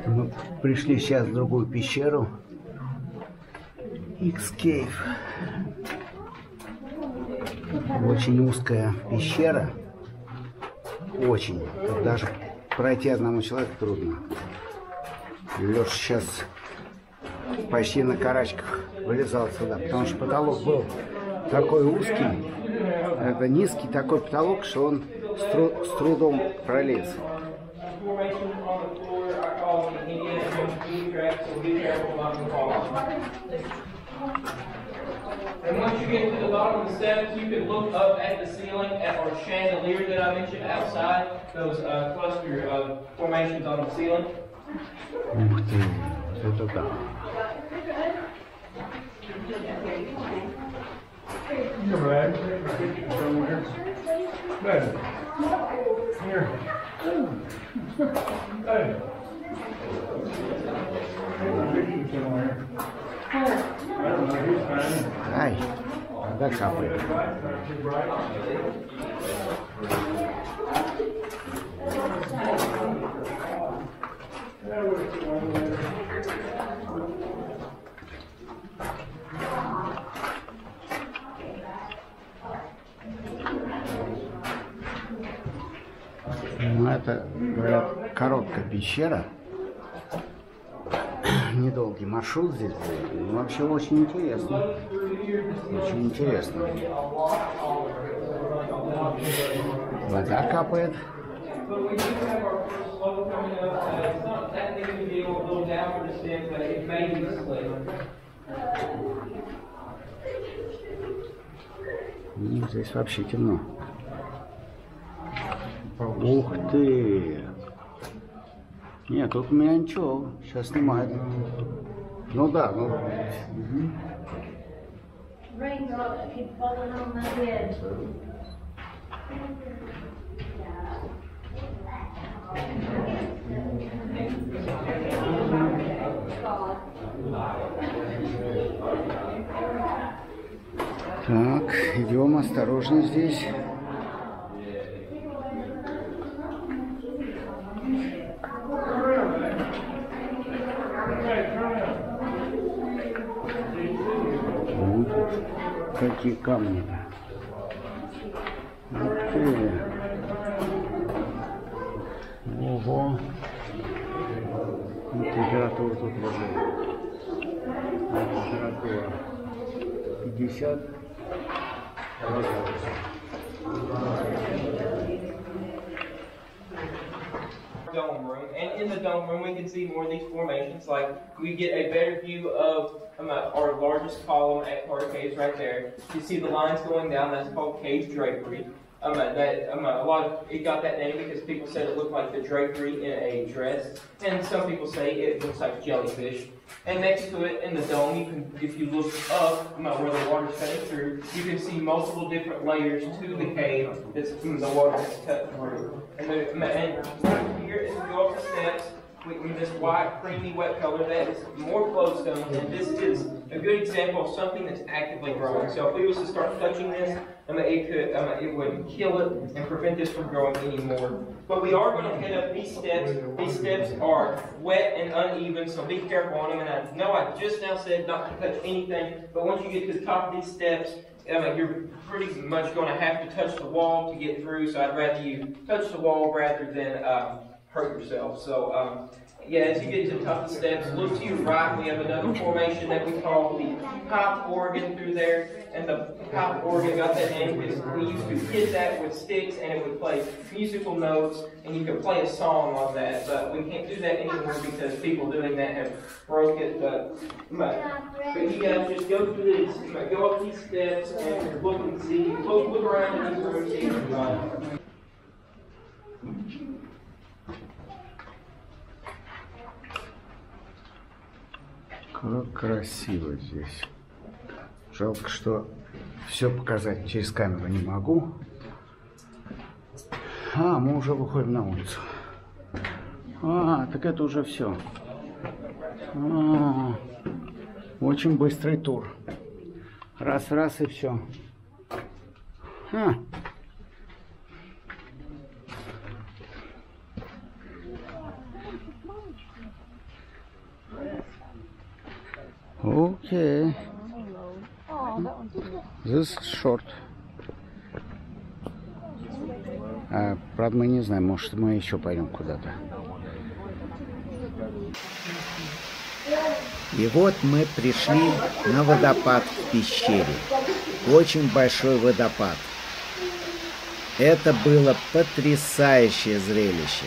Мы пришли сейчас в другую пещеру. X-Cave. Очень узкая пещера. Очень. Тут даже пройти одному человеку трудно. Леша сейчас почти на карачках вылезал сюда, потому что потолок был такой узкий, это низкий такой потолок, что он с трудом пролез. And once you get to the bottom of the steps, you can look up at the ceiling at our chandelier that I mentioned outside, those cluster formations on the ceiling. Ух ты, это да. Ай, да капает. Ну, это, говорят, короткая пещера. Недолгий маршрут здесь будет. Ну, вообще очень интересно. Очень интересно. Вода капает. Ну, здесь вообще темно. Ух ты! Нет, тут у меня ничего. Сейчас снимает. Ну да, ну. Так, идем осторожно здесь. Какие камни-то. Ух ты. Ого. И температура тут лежит. Температура 50 градусов. Dome room, and in the dome room we can see more of these formations. Like we get a better view of our largest column at Carter Caves right there. You see the lines going down. That's called cave drapery. It got that name because people said it looked like the drapery in a dress, and some people say it looks like jellyfish. And next to it in the dome, you can, if you look up where the water's cutting through, you can see multiple different layers to the cave that's the water that's cut through. And right here, as we go up the steps, with this white, creamy, wet color, that is more flowstone, and this is a good example of something that's actively growing. So if we was to start touching this, it would kill it and prevent this from growing anymore. But we are going to head up these steps. These steps are wet and uneven, so be careful on them. And I know I just now said not to touch anything, but once you get to the top of these steps, you're pretty much going to have to touch the wall to get through. So I'd rather you touch the wall rather than hurt yourself. So yeah, as you get to the top of the steps, look to your right. We have another formation that we call the pipe organ through there. And the pipe organ got that name because we used to hit that with sticks and it would play musical notes and you could play a song on that. But we can't do that anymore because people doing that have broke it. But you guys just go through these, go up these steps and look and see. Look around in these rooms, see everybody. Как красиво здесь. Жалко, что все показать через камеру не могу. А, мы уже выходим на улицу. А, так это уже все. Очень быстрый тур. Раз и все. А. Okay. This is short. Правда, мы не знаем, может, мы еще пойдем куда-то. И вот мы пришли на водопад в пещере. Очень большой водопад. Это было потрясающее зрелище.